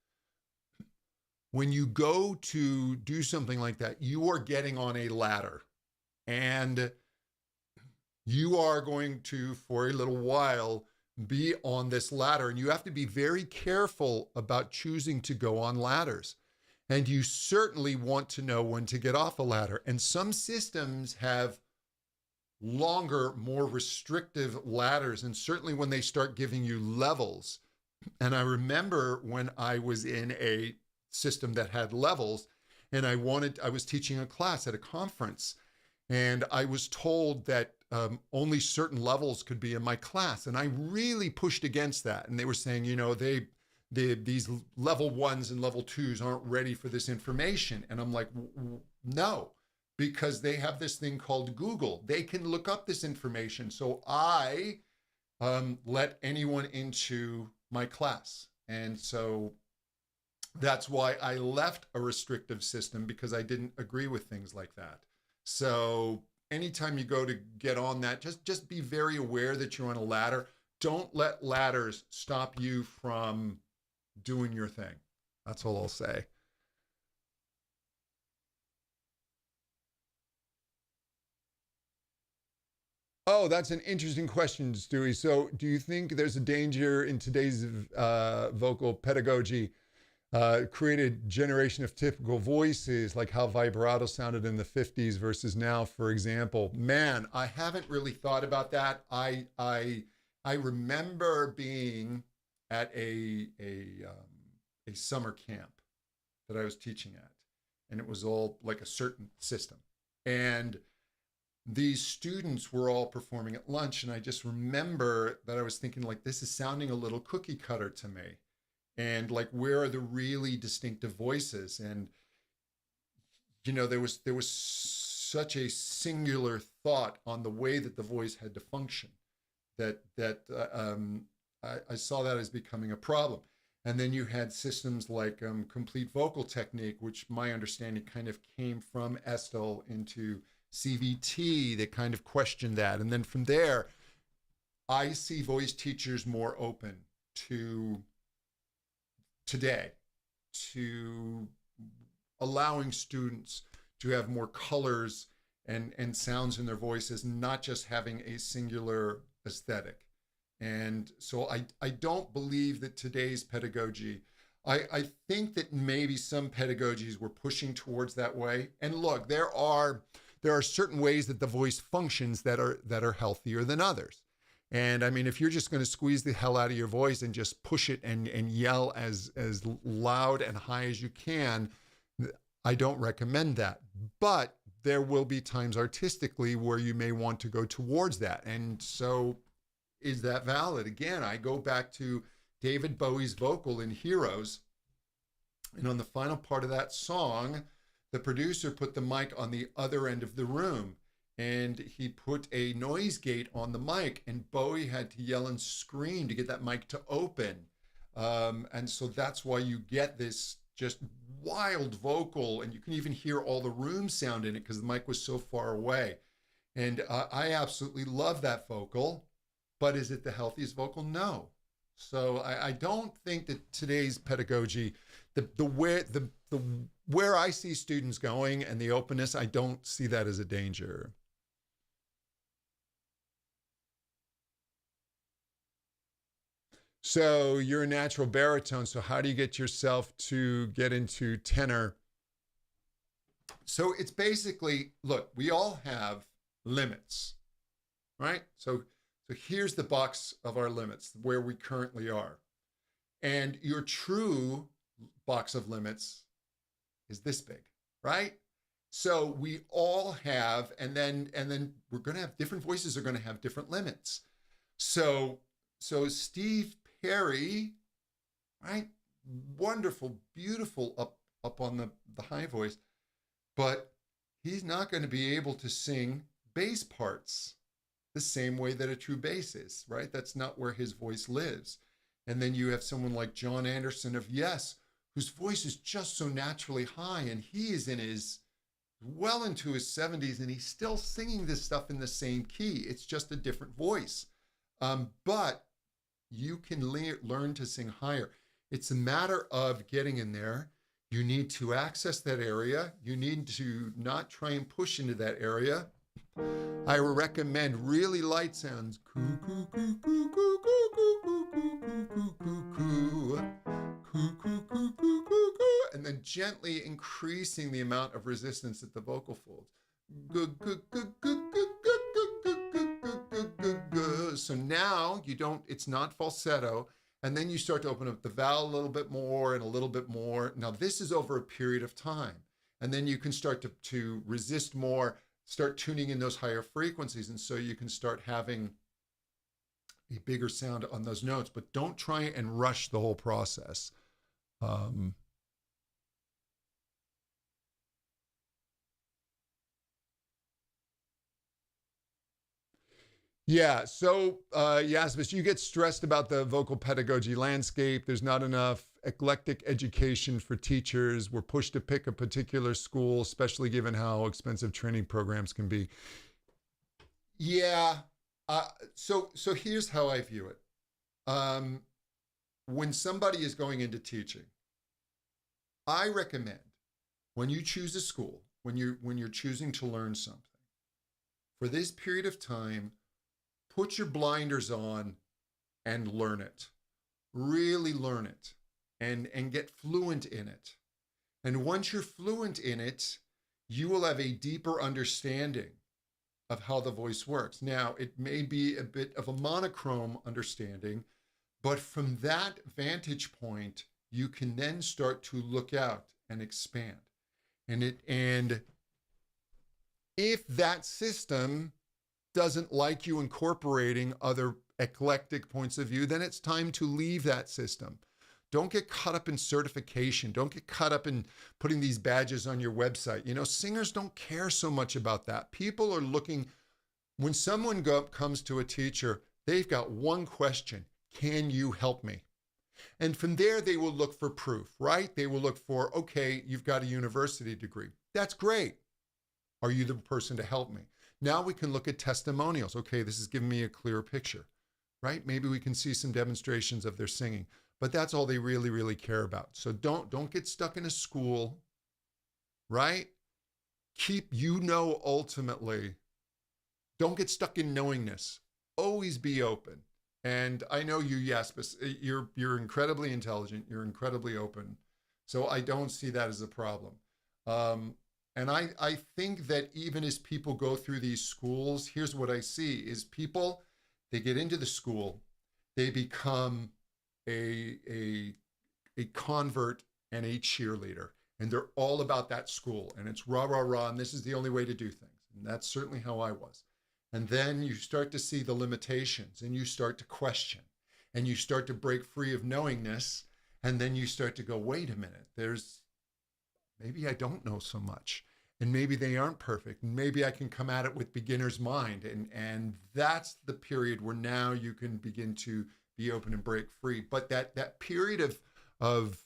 When you go to do something like that, you are getting on a ladder, and you are going to, for a little while, be on this ladder. And you have to be very careful about choosing to go on ladders. And you certainly want to know when to get off a ladder. And some systems have longer, more restrictive ladders. And certainly when they start giving you levels. And I remember when I was in a system that had levels, and I was teaching a class at a conference, and I was told that only certain levels could be in my class. And I really pushed against that. And they were saying, these level 1s and level 2s aren't ready for this information. And I'm like, no, because they have this thing called Google. They can look up this information. So I let anyone into my class. And so that's why I left a restrictive system, because I didn't agree with things like that. So anytime you go to get on that, just be very aware that you're on a ladder. Don't let ladders stop you from doing your thing. That's all I'll say. Oh, that's an interesting question, Stewie. So do you think there's a danger in today's vocal pedagogy, create a generation of typical voices, like how vibrato sounded in the 50s versus now, for example? Man, I haven't really thought about that. I remember being at a summer camp that I was teaching at, and it was all like a certain system. And these students were all performing at lunch, and I just remember that I was thinking, like, this is sounding a little cookie cutter to me. And like, where are the really distinctive voices? And there was such a singular thought on the way that the voice had to function that I saw that as becoming a problem. And then you had systems like complete vocal technique, which my understanding kind of came from Estl into CVT that kind of questioned that. And then from there, I see voice teachers more open to today, to allowing students to have more colors and sounds in their voices, not just having a singular aesthetic. And so I don't believe that today's pedagogy, I think that maybe some pedagogies were pushing towards that way. And look, there are certain ways that the voice functions that are healthier than others. And I mean, if you're just going to squeeze the hell out of your voice and just push it and yell as loud and high as you can, I don't recommend that. But there will be times artistically where you may want to go towards that. And so is that valid? Again, I go back to David Bowie's vocal in Heroes. And on the final part of that song, the producer put the mic on the other end of the room. And he put a noise gate on the mic, and Bowie had to yell and scream to get that mic to open. And so that's why you get this just wild vocal, and you can even hear all the room sound in it because the mic was so far away. And I absolutely love that vocal, but is it the healthiest vocal? No. So I don't think that today's pedagogy, the where I see students going and the openness, I don't see that as a danger. So you're a natural baritone. So how do you get yourself to get into tenor? So it's basically, look, we all have limits, right? So here's the box of our limits, where we currently are. And your true box of limits is this big, right? So we all have, and then we're going to have different voices are going to have different limits. So Steve Perry, right? Wonderful, beautiful up on the high voice, but he's not going to be able to sing bass parts the same way that a true bass is, right? That's not where his voice lives. And then you have someone like John Anderson of Yes, whose voice is just so naturally high, and he is well into his 70s, and he's still singing this stuff in the same key. It's just a different voice. But you can learn to sing higher. It's a matter of getting in there. You need to access that area. You need to not try and push into that area. I recommend really light sounds. Coo, coo, coo, coo, coo, coo, coo, coo, coo, coo, coo, coo. Coo, coo, coo, coo, coo, coo. And then gently increasing the amount of resistance at the vocal folds. So now it's not falsetto. And then you start to open up the vowel a little bit more and a little bit more. Now this is over a period of time. And then you can start to resist more, start tuning in those higher frequencies. And so you can start having a bigger sound on those notes, but don't try and rush the whole process. Yeah, so Yasmus, you get stressed about the vocal pedagogy landscape. There's not enough eclectic education for teachers. We're pushed to pick a particular school, especially given how expensive training programs can be. Yeah, so here's how I view it. When somebody is going into teaching, I recommend when you choose a school, when you're choosing to learn something, for this period of time, put your blinders on and learn it. Really learn it and get fluent in it. And once you're fluent in it, you will have a deeper understanding of how the voice works. Now, it may be a bit of a monochrome understanding, but from that vantage point, you can then start to look out and expand. And If that system doesn't like you incorporating other eclectic points of view, then it's time to leave that system. Don't get caught up in certification. Don't get caught up in putting these badges on your website. You know, singers don't care so much about that. People are looking, when someone comes to a teacher, they've got one question: can you help me? And from there, they will look for proof, right? They will look for, okay, you've got a university degree. That's great. Are you the person to help me? Now we can look at testimonials. Okay, this is giving me a clearer picture, right? Maybe we can see some demonstrations of their singing, but that's all they really, really care about. So don't get stuck in a school, right? Ultimately, don't get stuck in knowingness. Always be open. And I know you, yes, but you're incredibly intelligent. You're incredibly open. So I don't see that as a problem. And I think that even as people go through these schools, here's what I see is people, they get into the school, they become a convert and a cheerleader. And they're all about that school. And it's rah, rah, rah, and this is the only way to do things. And that's certainly how I was. And then you start to see the limitations and you start to question and you start to break free of knowingness. And then you start to go, wait a minute, maybe I don't know so much, and maybe they aren't perfect, and maybe I can come at it with beginner's mind. And that's the period where now you can begin to be open and break free. But that period of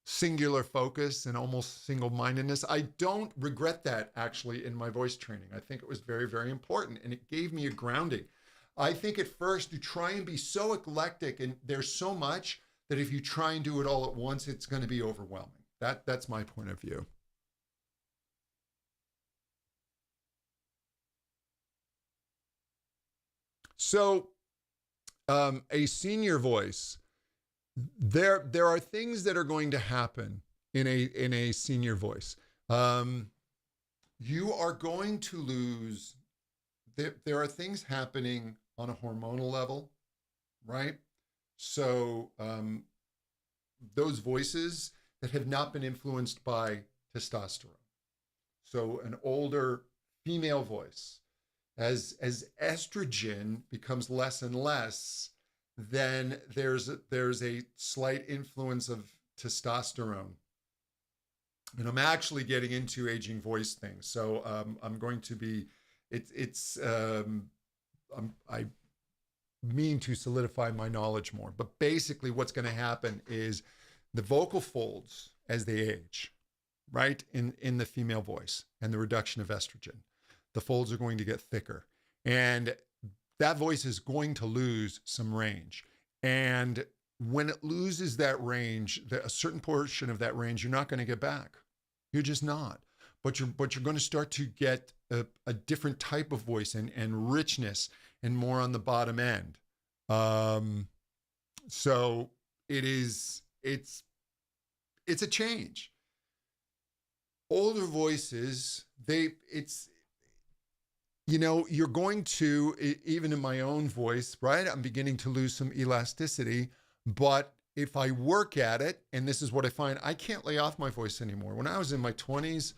singular focus and almost single-mindedness, I don't regret that actually in my voice training. I think it was very, very important, and it gave me a grounding. I think at first you try and be so eclectic, and there's so much that if you try and do it all at once, it's going to be overwhelming. That's my point of view. So a senior voice, there are things that are going to happen in a senior voice. You are going to lose. There are things happening on a hormonal level, right? So those voices that have not been influenced by testosterone. So an older female voice, as estrogen becomes less and less, then there's a slight influence of testosterone. And I'm actually getting into aging voice things. So I'm going to be, I mean to solidify my knowledge more. But basically what's going to happen is the vocal folds as they age, right, in the female voice, and the reduction of estrogen, the folds are going to get thicker. And that voice is going to lose some range. And when it loses that range, a certain portion of that range, you're not going to get back. You're just not. But you're going to start to get a different type of voice and richness and more on the bottom end. So it's a change. Older voices, you're going to, even in my own voice, right? I'm beginning to lose some elasticity, but if I work at it, and this is what I find, I can't lay off my voice anymore. When I was in my 20s,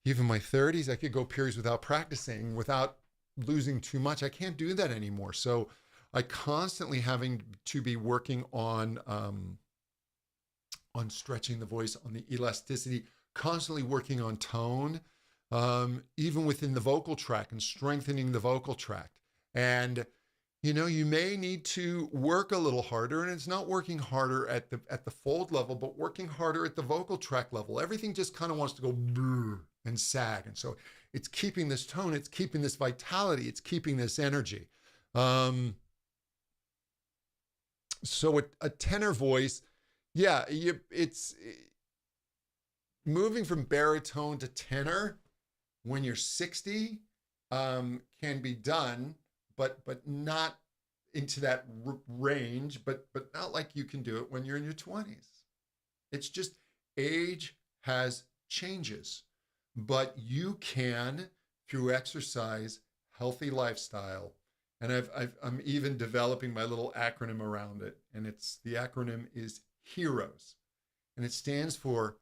even my 30s, I could go periods without practicing, without losing too much. I can't do that anymore. So I constantly having to be working on stretching the voice, on the elasticity, constantly working on tone, even within the vocal tract, and strengthening the vocal tract. And you may need to work a little harder, and it's not working harder at the fold level, but working harder at the vocal tract level. Everything just kind of wants to go brr and sag. And so it's keeping this tone, it's keeping this vitality, it's keeping this energy. So a tenor voice, yeah, it's moving from baritone to tenor when you're 60 can be done, but not into that range, but not like you can do it when you're in your 20s. It's just age has changes, but you can, through exercise, healthy lifestyle, and I'm even developing my little acronym around it, and the acronym is HEROES, and it stands for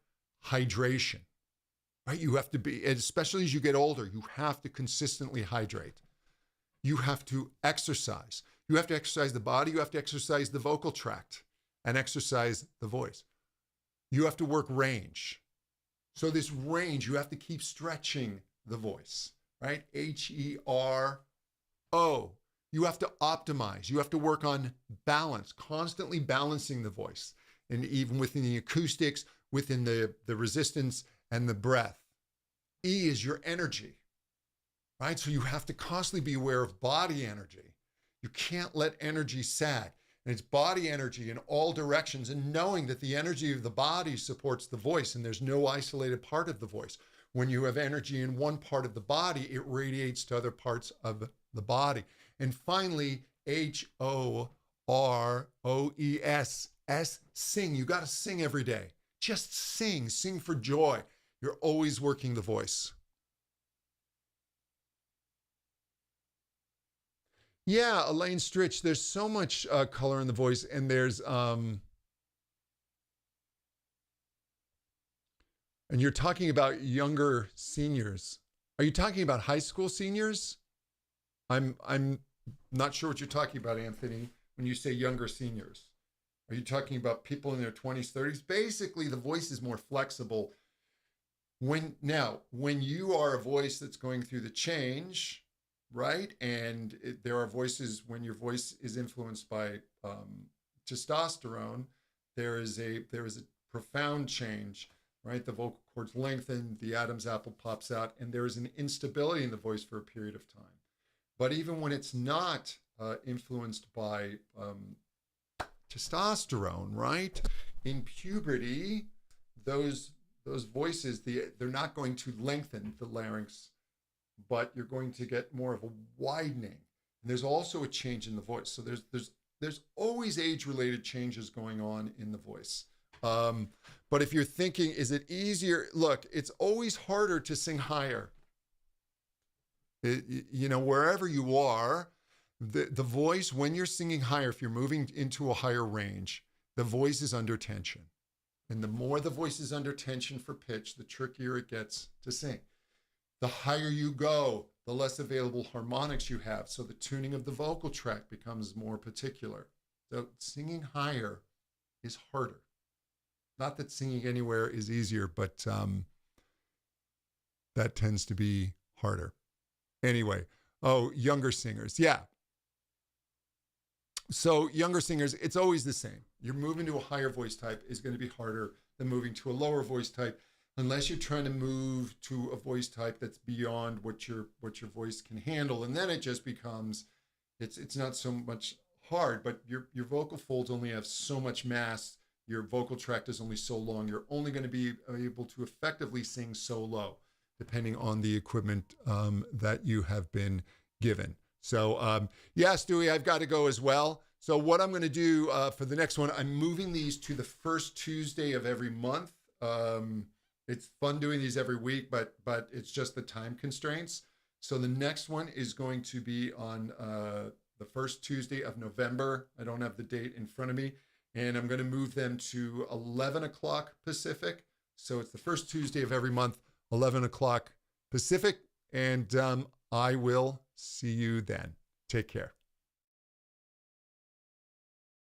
hydration, right? You have to be, especially as you get older, you have to consistently hydrate. You have to exercise. You have to exercise the body. You have to exercise the vocal tract and exercise the voice. You have to work range. So this range, you have to keep stretching the voice, right? HERO. You have to optimize. You have to work on balance, constantly balancing the voice. And even within the acoustics, within the resistance and the breath. E is your energy, right? So you have to constantly be aware of body energy. You can't let energy sag. And it's body energy in all directions, and knowing that the energy of the body supports the voice, and there's no isolated part of the voice. When you have energy in one part of the body, it radiates to other parts of the body. And finally, HOROES, S, sing. You got to sing every day. Just sing for joy. You're always working the voice. Yeah, Elaine Stritch, there's so much color in the voice, and there's, and you're talking about younger seniors. Are you talking about high school seniors? I'm not sure what you're talking about, Anthony, when you say younger seniors. Are you talking about people in their 20s, 30s? Basically, the voice is more flexible. When you are a voice that's going through the change, right? And there are voices when your voice is influenced by testosterone, there is a profound change, right? The vocal cords lengthen, the Adam's apple pops out, and there is an instability in the voice for a period of time. But even when it's not influenced by testosterone, right? In puberty, those voices, they're not going to lengthen the larynx, but you're going to get more of a widening. And there's also a change in the voice. So there's always age-related changes going on in the voice. But if you're thinking, is it easier? Look, it's always harder to sing higher. Wherever you are, the voice, when you're singing higher, if you're moving into a higher range, the voice is under tension. And the more the voice is under tension for pitch, the trickier it gets to sing. The higher you go, the less available harmonics you have. So the tuning of the vocal tract becomes more particular. So singing higher is harder. Not that singing anywhere is easier, but that tends to be harder. Anyway, younger singers. Yeah. So younger singers, it's always the same. You're moving to a higher voice type is going to be harder than moving to a lower voice type, unless you're trying to move to a voice type that's beyond what your voice can handle. And then it just becomes, it's not so much hard, but your vocal folds only have so much mass. Your vocal tract is only so long. You're only going to be able to effectively sing so low, depending on the equipment that you have been given. So yeah, Stewie, I've got to go as well. So what I'm going to do for the next one, I'm moving these to the first Tuesday of every month. It's fun doing these every week, but it's just the time constraints. So the next one is going to be on the first Tuesday of November. I don't have the date in front of me. And I'm going to move them to 11 o'clock Pacific. So it's the first Tuesday of every month, 11 o'clock Pacific. And I will see you then. Take care.